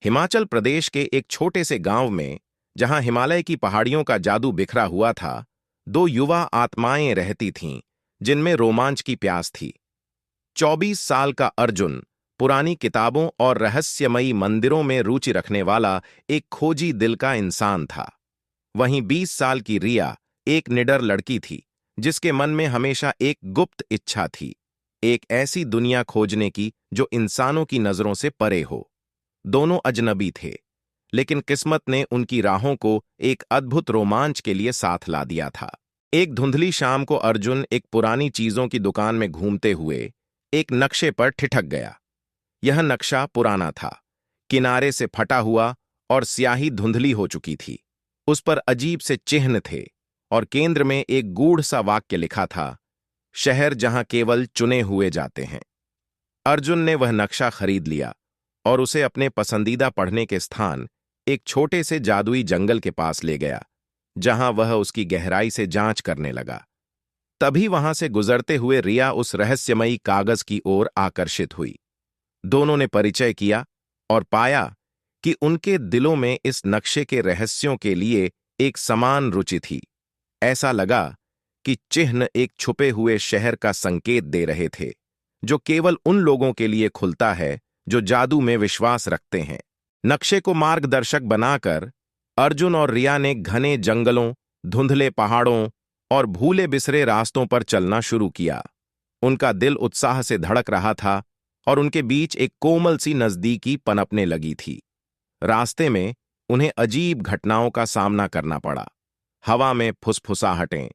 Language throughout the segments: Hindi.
हिमाचल प्रदेश के एक छोटे से गांव में, जहां हिमालय की पहाड़ियों का जादू बिखरा हुआ था, दो युवा आत्माएं रहती थीं, जिनमें रोमांच की प्यास थी। 24 साल का अर्जुन पुरानी किताबों और रहस्यमयी मंदिरों में रुचि रखने वाला एक खोजी दिल का इंसान था। वहीं 20 साल की रिया एक निडर लड़की थी, जिसके मन में हमेशा एक गुप्त इच्छा थी, एक ऐसी दुनिया खोजने की जो इंसानों की नजरों से परे हो। दोनों अजनबी थे, लेकिन किस्मत ने उनकी राहों को एक अद्भुत रोमांच के लिए साथ ला दिया था। एक धुंधली शाम को अर्जुन एक पुरानी चीजों की दुकान में घूमते हुए एक नक्शे पर ठिठक गया। यह नक्शा पुराना था, किनारे से फटा हुआ और स्याही धुंधली हो चुकी थी। उस पर अजीब से चिन्ह थे और केंद्र में एक गूढ़ सा वाक्य लिखा था, शहर जहां केवल चुने हुए जाते हैं। अर्जुन ने वह नक्शा खरीद लिया और उसे अपने पसंदीदा पढ़ने के स्थान, एक छोटे से जादुई जंगल के पास ले गया, जहां वह उसकी गहराई से जांच करने लगा। तभी वहां से गुजरते हुए रिया उस रहस्यमयी कागज की ओर आकर्षित हुई। दोनों ने परिचय किया और पाया कि उनके दिलों में इस नक्शे के रहस्यों के लिए एक समान रुचि थी। ऐसा लगा कि चिन्ह एक छुपे हुए शहर का संकेत दे रहे थे, जो केवल उन लोगों के लिए खुलता है जो जादू में विश्वास रखते हैं। नक्शे को मार्गदर्शक बनाकर अर्जुन और रिया ने घने जंगलों, धुंधले पहाड़ों और भूले बिसरे रास्तों पर चलना शुरू किया। उनका दिल उत्साह से धड़क रहा था और उनके बीच एक कोमल सी नजदीकी पनपने लगी थी। रास्ते में उन्हें अजीब घटनाओं का सामना करना पड़ा। हवा में फुसफुसाहटें,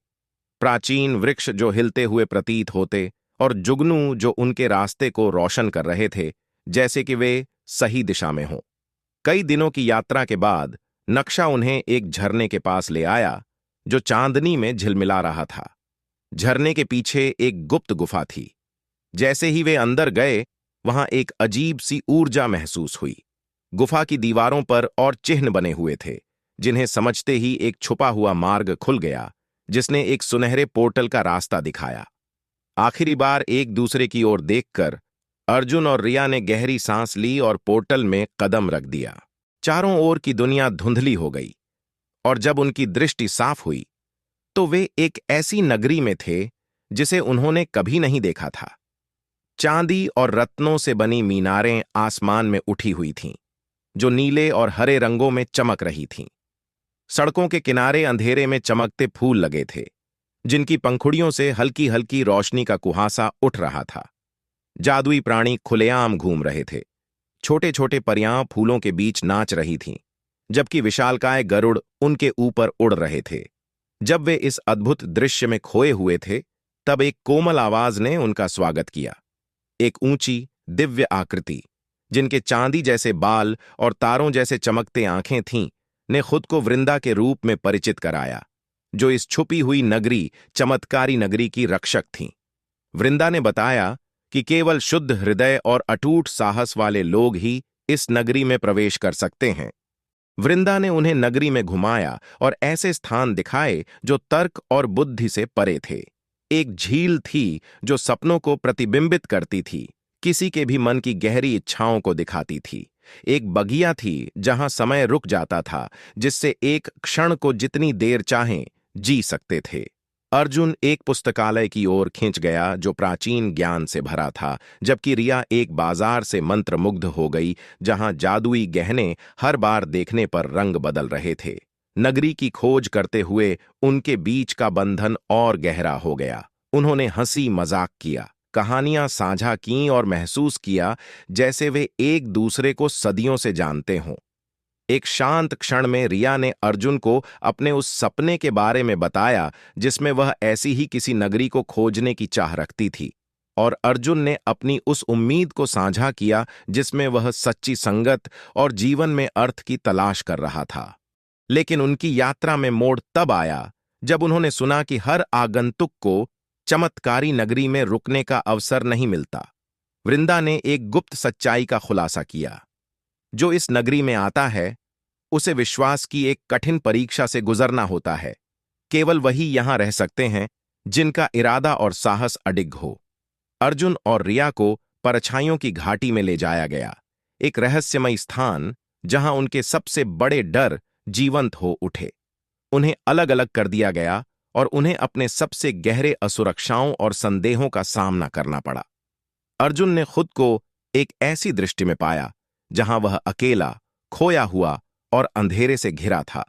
प्राचीन वृक्ष जो हिलते हुए प्रतीत होते, और जुगनू जो उनके रास्ते को रोशन कर रहे थे, जैसे कि वे सही दिशा में हों। कई दिनों की यात्रा के बाद नक्शा उन्हें एक झरने के पास ले आया, जो चांदनी में झिलमिला रहा था। झरने के पीछे एक गुप्त गुफा थी। जैसे ही वे अंदर गए, वहां एक अजीब सी ऊर्जा महसूस हुई। गुफा की दीवारों पर और चिन्ह बने हुए थे, जिन्हें समझते ही एक छुपा हुआ मार्ग खुल गया, जिसने एक सुनहरे पोर्टल का रास्ता दिखाया। आखिरी बार एक दूसरे की ओर देखकर अर्जुन और रिया ने गहरी सांस ली और पोर्टल में कदम रख दिया। चारों ओर की दुनिया धुंधली हो गई, और जब उनकी दृष्टि साफ हुई, तो वे एक ऐसी नगरी में थे जिसे उन्होंने कभी नहीं देखा था। चांदी और रत्नों से बनी मीनारें आसमान में उठी हुई थीं, जो नीले और हरे रंगों में चमक रही थीं। सड़कों के किनारे अंधेरे में चमकते फूल लगे थे, जिनकी पंखुड़ियों से हल्की हल्की रोशनी का कुहासा उठ रहा था। जादुई प्राणी खुलेआम घूम रहे थे। छोटे छोटे परियां फूलों के बीच नाच रही थीं, जबकि विशालकाय गरुड़ उनके ऊपर उड़ रहे थे। जब वे इस अद्भुत दृश्य में खोए हुए थे, तब एक कोमल आवाज ने उनका स्वागत किया। एक ऊंची, दिव्य आकृति, जिनके चांदी जैसे बाल और तारों जैसे चमकते आंखें थीं, ने खुद को वृंदा के रूप में परिचित कराया, जो इस छुपी हुई नगरी, चमत्कारी नगरी की रक्षक थीं। वृंदा ने बताया कि केवल शुद्ध हृदय और अटूट साहस वाले लोग ही इस नगरी में प्रवेश कर सकते हैं। वृंदा ने उन्हें नगरी में घुमाया और ऐसे स्थान दिखाए जो तर्क और बुद्धि से परे थे। एक झील थी जो सपनों को प्रतिबिंबित करती थी, किसी के भी मन की गहरी इच्छाओं को दिखाती थी। एक बगिया थी जहां समय रुक जाता था, जिससे एक क्षण को जितनी देर चाहें जी सकते थे। अर्जुन एक पुस्तकालय की ओर खिंच गया जो प्राचीन ज्ञान से भरा था, जबकि रिया एक बाजार से मंत्रमुग्ध हो गई, जहां जादुई गहने हर बार देखने पर रंग बदल रहे थे। नगरी की खोज करते हुए उनके बीच का बंधन और गहरा हो गया। उन्होंने हंसी मजाक किया, कहानियां साझा कीं और महसूस किया जैसे वे एक दूसरे को सदियों से जानते हों। एक शांत क्षण में रिया ने अर्जुन को अपने उस सपने के बारे में बताया, जिसमें वह ऐसी ही किसी नगरी को खोजने की चाह रखती थी, और अर्जुन ने अपनी उस उम्मीद को साझा किया जिसमें वह सच्ची संगत और जीवन में अर्थ की तलाश कर रहा था। लेकिन उनकी यात्रा में मोड़ तब आया जब उन्होंने सुना कि हर आगंतुक को चमत्कारी नगरी में रुकने का अवसर नहीं मिलता। वृंदा ने एक गुप्त सच्चाई का खुलासा किया, जो इस नगरी में आता है, उसे विश्वास की एक कठिन परीक्षा से गुजरना होता है। केवल वही यहां रह सकते हैं जिनका इरादा और साहस अडिग हो। अर्जुन और रिया को परछाइयों की घाटी में ले जाया गया, एक रहस्यमय स्थान जहां उनके सबसे बड़े डर जीवंत हो उठे। उन्हें अलग अलग कर दिया गया और उन्हें अपने सबसे गहरे असुरक्षाओं और संदेहों का सामना करना पड़ा। अर्जुन ने खुद को एक ऐसी दृष्टि में पाया जहां वह अकेला, खोया हुआ और अंधेरे से घिरा था।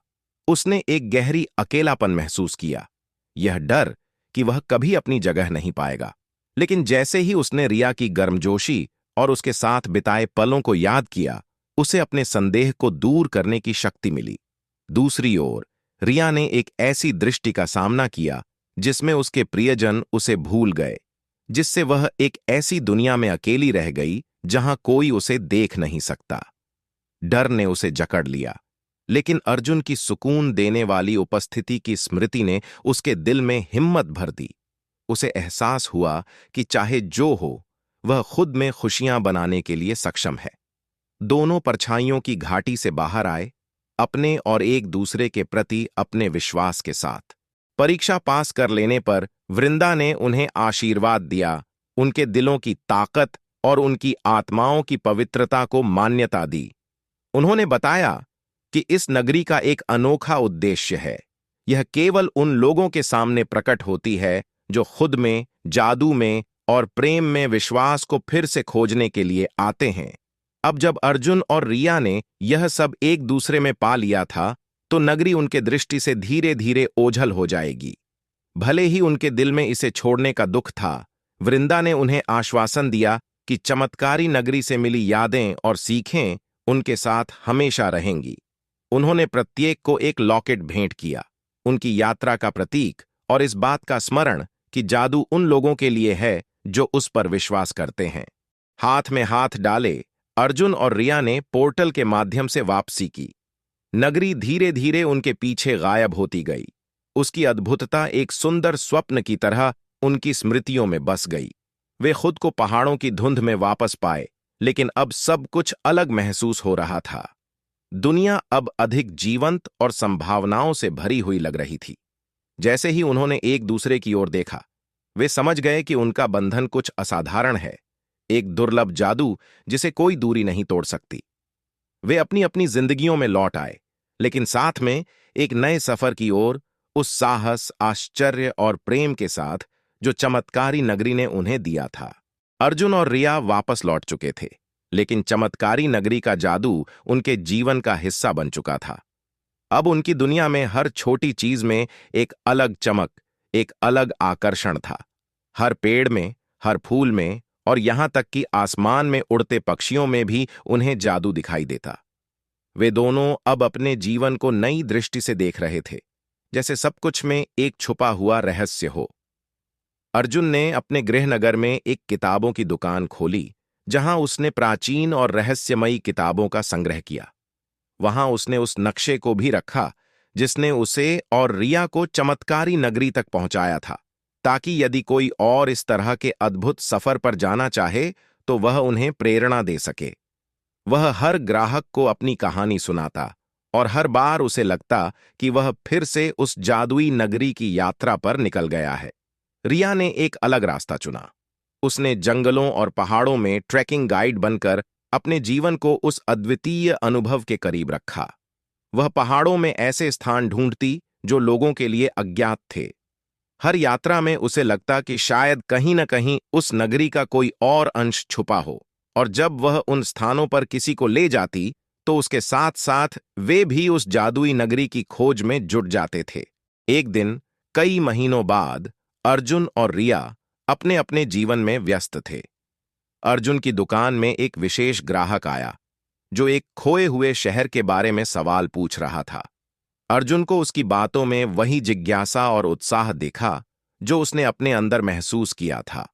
उसने एक गहरी अकेलापन महसूस किया, यह डर कि वह कभी अपनी जगह नहीं पाएगा। लेकिन जैसे ही उसने रिया की गर्मजोशी और उसके साथ बिताए पलों को याद किया, उसे अपने संदेह को दूर करने की शक्ति मिली। दूसरी ओर रिया ने एक ऐसी दृष्टि का सामना किया जिसमें उसके प्रियजन उसे भूल गए, जिससे वह एक ऐसी दुनिया में अकेली रह गई जहां कोई उसे देख नहीं सकता। डर ने उसे जकड़ लिया, लेकिन अर्जुन की सुकून देने वाली उपस्थिति की स्मृति ने उसके दिल में हिम्मत भर दी। उसे एहसास हुआ कि चाहे जो हो, वह खुद में खुशियां बनाने के लिए सक्षम है। दोनों परछाइयों की घाटी से बाहर आए, अपने और एक दूसरे के प्रति अपने विश्वास के साथ। परीक्षा पास कर लेने पर वृंदा ने उन्हें आशीर्वाद दिया, उनके दिलों की ताकत और उनकी आत्माओं की पवित्रता को मान्यता दी। उन्होंने बताया कि इस नगरी का एक अनोखा उद्देश्य है। यह केवल उन लोगों के सामने प्रकट होती है जो खुद में, जादू में और प्रेम में विश्वास को फिर से खोजने के लिए आते हैं। अब जब अर्जुन और रिया ने यह सब एक दूसरे में पा लिया था, तो नगरी उनके दृष्टि से धीरे धीरे ओझल हो जाएगी। भले ही उनके दिल में इसे छोड़ने का दुख था, वृंदा ने उन्हें आश्वासन दिया कि चमत्कारी नगरी से मिली यादें और सीखें उनके साथ हमेशा रहेंगी। उन्होंने प्रत्येक को एक लॉकेट भेंट किया, उनकी यात्रा का प्रतीक और इस बात का स्मरण कि जादू उन लोगों के लिए है जो उस पर विश्वास करते हैं। हाथ में हाथ डाले अर्जुन और रिया ने पोर्टल के माध्यम से वापसी की। नगरी धीरे धीरे उनके पीछे गायब होती गई। उसकी अद्भुतता एक सुंदर स्वप्न की तरह उनकी स्मृतियों में बस गई। वे खुद को पहाड़ों की धुंध में वापस पाए, लेकिन अब सब कुछ अलग महसूस हो रहा था। दुनिया अब अधिक जीवंत और संभावनाओं से भरी हुई लग रही थी। जैसे ही उन्होंने एक दूसरे की ओर देखा, वे समझ गए कि उनका बंधन कुछ असाधारण है, एक दुर्लभ जादू जिसे कोई दूरी नहीं तोड़ सकती। वे अपनी अपनी जिंदगियों में लौट आए, लेकिन साथ में एक नए सफर की ओर, उस साहस, आश्चर्य और प्रेम के साथ जो चमत्कारी नगरी ने उन्हें दिया था। अर्जुन और रिया वापस लौट चुके थे, लेकिन चमत्कारी नगरी का जादू उनके जीवन का हिस्सा बन चुका था। अब उनकी दुनिया में हर छोटी चीज में एक अलग चमक, एक अलग आकर्षण था। हर पेड़ में, हर फूल में और यहां तक कि आसमान में उड़ते पक्षियों में भी उन्हें जादू दिखाई देता। वे दोनों अब अपने जीवन को नई दृष्टि से देख रहे थे, जैसे सब कुछ में एक छुपा हुआ रहस्य हो। अर्जुन ने अपने गृहनगर में एक किताबों की दुकान खोली, जहां उसने प्राचीन और रहस्यमयी किताबों का संग्रह किया। वहां उसने उस नक्शे को भी रखा जिसने उसे और रिया को चमत्कारी नगरी तक पहुंचाया था, ताकि यदि कोई और इस तरह के अद्भुत सफर पर जाना चाहे तो वह उन्हें प्रेरणा दे सके। वह हर ग्राहक को अपनी कहानी सुनाता और हर बार उसे लगता कि वह फिर से उस जादुई नगरी की यात्रा पर निकल गया है। रिया ने एक अलग रास्ता चुना। उसने जंगलों और पहाड़ों में ट्रैकिंग गाइड बनकर अपने जीवन को उस अद्वितीय अनुभव के करीब रखा। वह पहाड़ों में ऐसे स्थान ढूंढती जो लोगों के लिए अज्ञात थे। हर यात्रा में उसे लगता कि शायद कहीं न कहीं उस नगरी का कोई और अंश छुपा हो, और जब वह उन स्थानों पर किसी को ले जाती तो उसके साथ साथ वे भी उस जादुई नगरी की खोज में जुट जाते थे। एक दिन, कई महीनों बाद, अर्जुन और रिया अपने अपने जीवन में व्यस्त थे। अर्जुन की दुकान में एक विशेष ग्राहक आया जो एक खोए हुए शहर के बारे में सवाल पूछ रहा था। अर्जुन को उसकी बातों में वही जिज्ञासा और उत्साह दिखा जो उसने अपने अंदर महसूस किया था।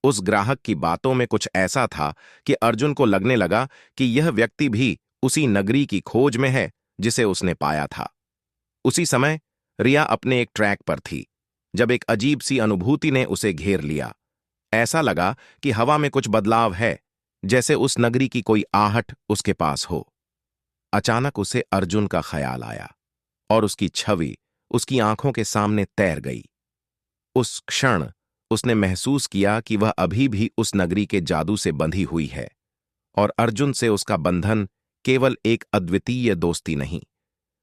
उस ग्राहक की बातों में कुछ ऐसा था कि अर्जुन को लगने लगा कि यह व्यक्ति भी उसी नगरी की खोज में है जिसे उसने पाया था। उसी समय रिया अपने एक ट्रैक पर थी जब एक अजीब सी अनुभूति ने उसे घेर लिया। ऐसा लगा कि हवा में कुछ बदलाव है, जैसे उस नगरी की कोई आहट उसके पास हो। अचानक उसे अर्जुन का ख्याल आया और उसकी छवि उसकी आंखों के सामने तैर गई। उस क्षण उसने महसूस किया कि वह अभी भी उस नगरी के जादू से बंधी हुई है और अर्जुन से उसका बंधन केवल एक अद्वितीय दोस्ती नहीं,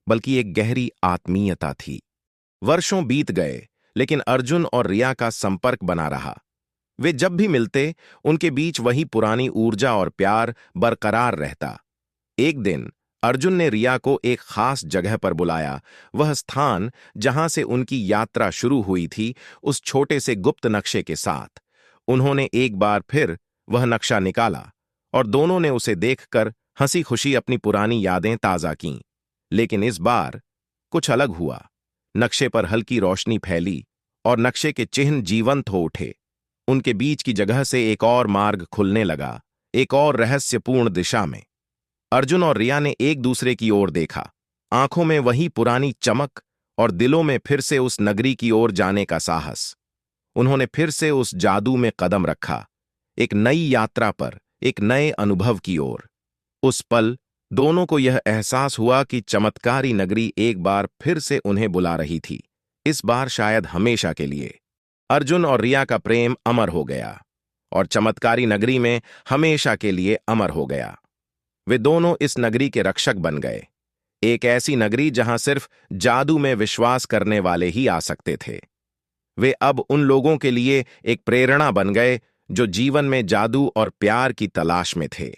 बल्कि एक गहरी आत्मीयता थी। वर्षों बीत गए, लेकिन अर्जुन और रिया का संपर्क बना रहा। वे जब भी मिलते, उनके बीच वही पुरानी ऊर्जा और प्यार बरकरार रहता। एक दिन अर्जुन ने रिया को एक खास जगह पर बुलाया, वह स्थान जहां से उनकी यात्रा शुरू हुई थी, उस छोटे से गुप्त नक्शे के साथ। उन्होंने एक बार फिर वह नक्शा निकाला और दोनों ने उसे देखकर हंसी खुशी अपनी पुरानी यादें ताजा कीं। लेकिन इस बार कुछ अलग हुआ। नक्शे पर हल्की रोशनी फैली और नक्शे के चिन्ह जीवंत हो उठे। उनके बीच की जगह से एक और मार्ग खुलने लगा, एक और रहस्यपूर्ण दिशा में। अर्जुन और रिया ने एक दूसरे की ओर देखा, आंखों में वही पुरानी चमक और दिलों में फिर से उस नगरी की ओर जाने का साहस। उन्होंने फिर से उस जादू में कदम रखा, एक नई यात्रा पर, एक नए अनुभव की ओर। उस पल दोनों को यह एहसास हुआ कि चमत्कारी नगरी एक बार फिर से उन्हें बुला रही थी, इस बार शायद हमेशा के लिए। अर्जुन और रिया का प्रेम अमर हो गया और चमत्कारी नगरी में हमेशा के लिए अमर हो गया। वे दोनों इस नगरी के रक्षक बन गए, एक ऐसी नगरी जहां सिर्फ जादू में विश्वास करने वाले ही आ सकते थे। वे अब उन लोगों के लिए एक प्रेरणा बन गए जो जीवन में जादू और प्यार की तलाश में थे।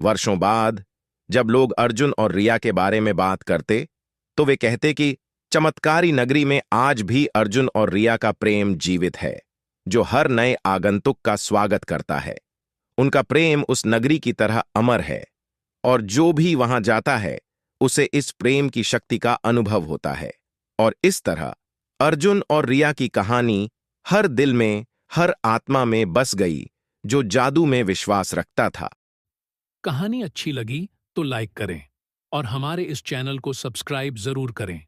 वर्षों बाद जब लोग अर्जुन और रिया के बारे में बात करते, तो वे कहते कि चमत्कारी नगरी में आज भी अर्जुन और रिया का प्रेम जीवित है, जो हर नए आगंतुक का स्वागत करता है। उनका प्रेम उस नगरी की तरह अमर है और जो भी वहां जाता है उसे इस प्रेम की शक्ति का अनुभव होता है। और इस तरह अर्जुन और रिया की कहानी हर दिल में, हर आत्मा में बस गई जो जादू में विश्वास रखता था। कहानी अच्छी लगी तो लाइक करें और हमारे इस चैनल को सब्सक्राइब जरूर करें।